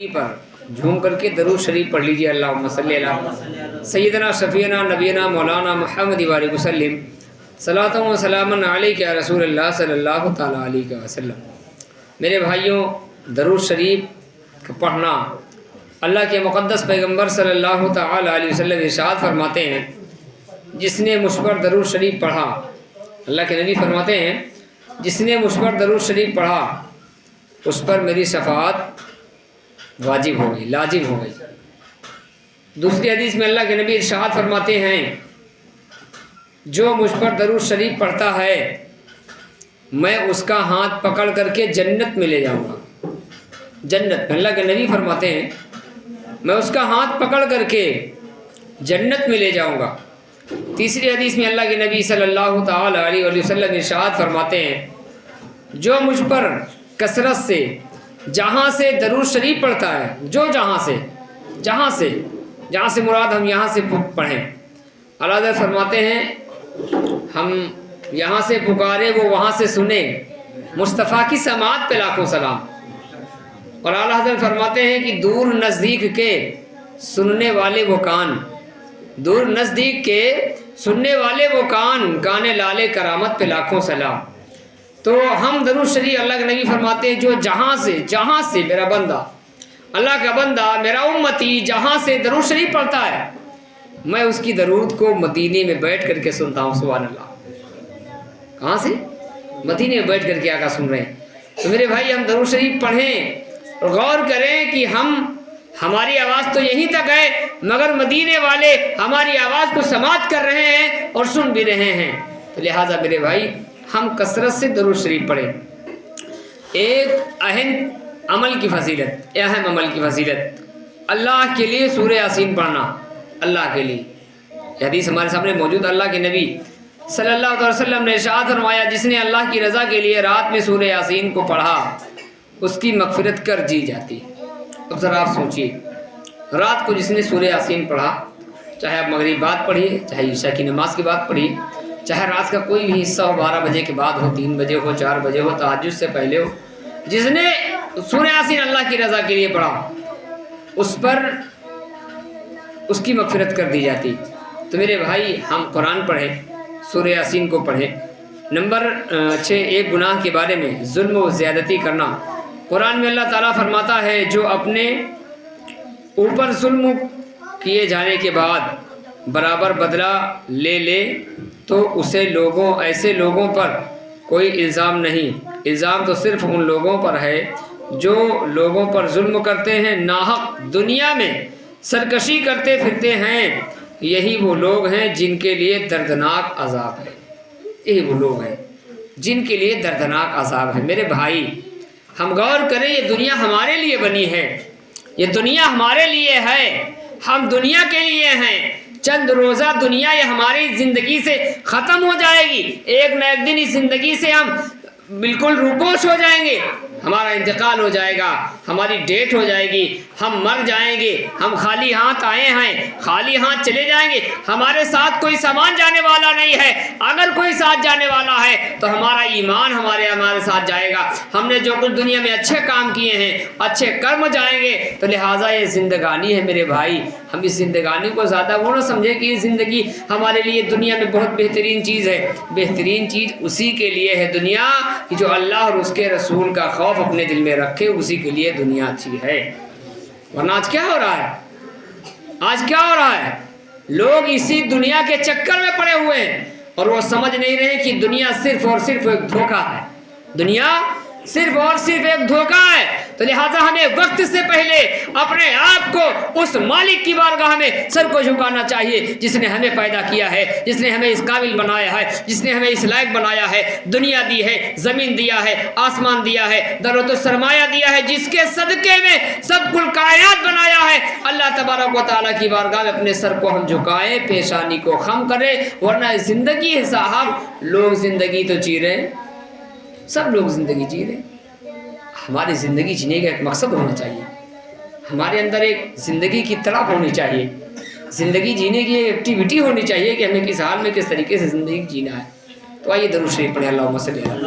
پر جھوم کر کے درود شریف پڑھ لیجیے۔ اللہم صلی علی سیدنا شفیعنا نبینا مولانا محمد وآلہ وسلم صلاۃ و سلام علیک یا رسول اللہ صلی اللہ تعالیٰ علیہ وسلم۔ میرے بھائیوں، درود شریف پڑھنا اللہ کے مقدس پیغمبر صلی اللہ تعالیٰ علیہ وسلم ارشاد فرماتے ہیں، جس نے مجھ پر درود شریف پڑھا، اللہ کے نبی فرماتے ہیں جس نے مجھ پر درود شریف پڑھا اس پر میری شفاعت واجب ہو گئی، لازم ہو گئی۔ دوسری حدیث میں اللہ کے نبی ارشاد فرماتے ہیں، جو مجھ پر درود شریف پڑھتا ہے میں اس کا ہاتھ پکڑ کر کے جنت میں لے جاؤں گا۔ جنت میں اللہ کے نبی فرماتے ہیں میں اس کا ہاتھ پکڑ کر کے جنت میں لے جاؤں گا۔ تیسری حدیث میں اللہ کے نبی صلی اللہ تعالی علیہ وسلم ارشاد فرماتے ہیں، جو مجھ پر کثرت سے جہاں سے درود شریف پڑھتا ہے، جو جہاں سے مراد ہم یہاں سے پڑھیں، اعلیٰ حضرت فرماتے ہیں ہم یہاں سے پکارے وہ وہاں سے سنے، مصطفیٰ کی سماعت پہ لاکھوں سلام۔ اور اعلیٰ حضرت فرماتے ہیں کہ دور نزدیک کے سننے والے وہ کان، دور نزدیک کے سننے والے وہ کان لالے کرامت پہ لاکھوں سلام۔ تو ہم درود شریف، اللہ کے نبی فرماتے ہیں جو جہاں سے میرا بندہ، اللہ کا بندہ، میرا امتی جہاں سے درود شریف پڑھتا ہے میں اس کی درود کو مدینے میں بیٹھ کر کے سنتا ہوں۔ سبحان اللہ، کہاں سے؟ مدینے میں بیٹھ کر کے آقا سن رہے ہیں۔ تو میرے بھائی، ہم درود شریف پڑھیں اور غور کریں کہ ہماری آواز تو یہیں تک ہے مگر مدینے والے ہماری آواز کو سماعت کر رہے ہیں اور سن بھی رہے ہیں۔ تو لہٰذا میرے بھائی، ہم کثرت سے درود شریف پڑھیں۔ ایک اہم عمل کی فضیلت اللہ کے لیے سورہ یاسین پڑھنا، اللہ کے لیے۔ یہ حدیث ہمارے سامنے موجود، اللہ کے نبی صلی اللہ علیہ وسلم نے ارشاد فرمایا، جس نے اللہ کی رضا کے لیے رات میں سورہ یاسین کو پڑھا اس کی مغفرت کر دی جاتی۔ اب ذرا آپ سوچئے، رات کو جس نے سورہ یاسین پڑھا، چاہے آپ مغرب بعد پڑھیے، چاہے عشاء کی نماز کے بعد پڑھیے، چاہے رات کا کوئی بھی حصہ ہو، 12 بجے کے بعد ہو، 3 بجے ہو، 4 بجے ہو، تہجد سے پہلے ہو، جس نے سورہ یاسین اللہ کی رضا کے لیے پڑھا اس پر اس کی مغفرت کر دی جاتی۔ تو میرے بھائی، ہم قرآن پڑھیں، سورہ یاسین کو پڑھیں۔ نمبر 6، ایک گناہ کے بارے میں ظلم و زیادتی کرنا۔ قرآن میں اللہ تعالیٰ فرماتا ہے، جو اپنے اوپر ظلم کیے جانے کے بعد برابر بدلہ لے تو ایسے لوگوں پر کوئی الزام نہیں، الزام تو صرف ان لوگوں پر ہے جو لوگوں پر ظلم کرتے ہیں، ناحق دنیا میں سرکشی کرتے پھرتے ہیں۔ یہی وہ لوگ ہیں جن کے لیے دردناک عذاب ہے، یہی وہ لوگ ہیں جن کے لیے دردناک عذاب ہے۔ میرے بھائی، ہم غور کریں، یہ دنیا ہمارے لیے بنی ہے، یہ دنیا ہمارے لیے ہے، ہم دنیا کے لیے ہیں۔ چند روزہ دنیا یہ ہماری زندگی سے ختم ہو جائے گی، ایک نہ ایک دن اس زندگی سے ہم بالکل روپوش ہو جائیں گے، ہمارا انتقال ہو جائے گا، ہماری ڈیتھ ہو جائے گی، ہم مر جائیں گے، ہم خالی ہاتھ آئے ہیں، خالی ہاتھ چلے جائیں گے، ہمارے ساتھ کوئی سامان جانے والا نہیں ہے۔ اگر کوئی ساتھ جانے والا ہے تو ہمارا ایمان ہمارے ساتھ جائے گا، ہم نے جو کچھ دنیا میں اچھے کام کیے ہیں، اچھے کرم جائیں گے۔ تو لہٰذا یہ زندگانی ہے میرے بھائی، ہم اس زندگانی کو زیادہ وہ نہ سمجھیں کہ یہ زندگی ہمارے لیے دنیا میں بہت بہترین چیز ہے۔ بہترین چیز اسی کے لیے ہے دنیا کہ جو اللہ اور اس کے رسول کا خوف اپنے دل میں رکھے، اسی کے لیے دنیا اچھی ہے۔ ورنہ آج کیا ہو رہا ہے؟ لوگ اسی دنیا کے چکر میں پڑے ہوئے ہیں اور وہ سمجھ نہیں رہے کہ دنیا صرف اور صرف ایک دھوکہ ہے، دنیا صرف اور صرف ایک دھوکہ ہے۔ تو لہٰذا ہمیں وقت سے پہلے اپنے آپ کو اس مالک کی بارگاہ میں سر کو جھکانا چاہیے، جس نے ہمیں پیدا کیا ہے، جس نے ہمیں اس قابل بنایا ہے، جس نے ہمیں اس لائق بنایا ہے، دنیا دی ہے، زمین دیا ہے، آسمان دیا ہے، دولت و سرمایہ دیا ہے، جس کے صدقے میں سب کل کائنات بنایا ہے۔ اللہ تبارک و تعالیٰ کی بارگاہ میں اپنے سر کو ہم جھکائیں، پیشانی کو خم کریں، ورنہ زندگی ہے صاحب، لوگ زندگی تو جی رہے ہیں، سب لوگ زندگی جی رہے ہیں۔ ہماری زندگی جینے کا ایک مقصد ہونا چاہیے، ہمارے اندر ایک زندگی کی تڑپ ہونی چاہیے، زندگی جینے کی ایک ایکٹیویٹی ہونی چاہیے کہ ہمیں کس حال میں کس طریقے سے زندگی جینا ہے۔ تو آئیے درود شریف پڑھیں، اللہم صلی علی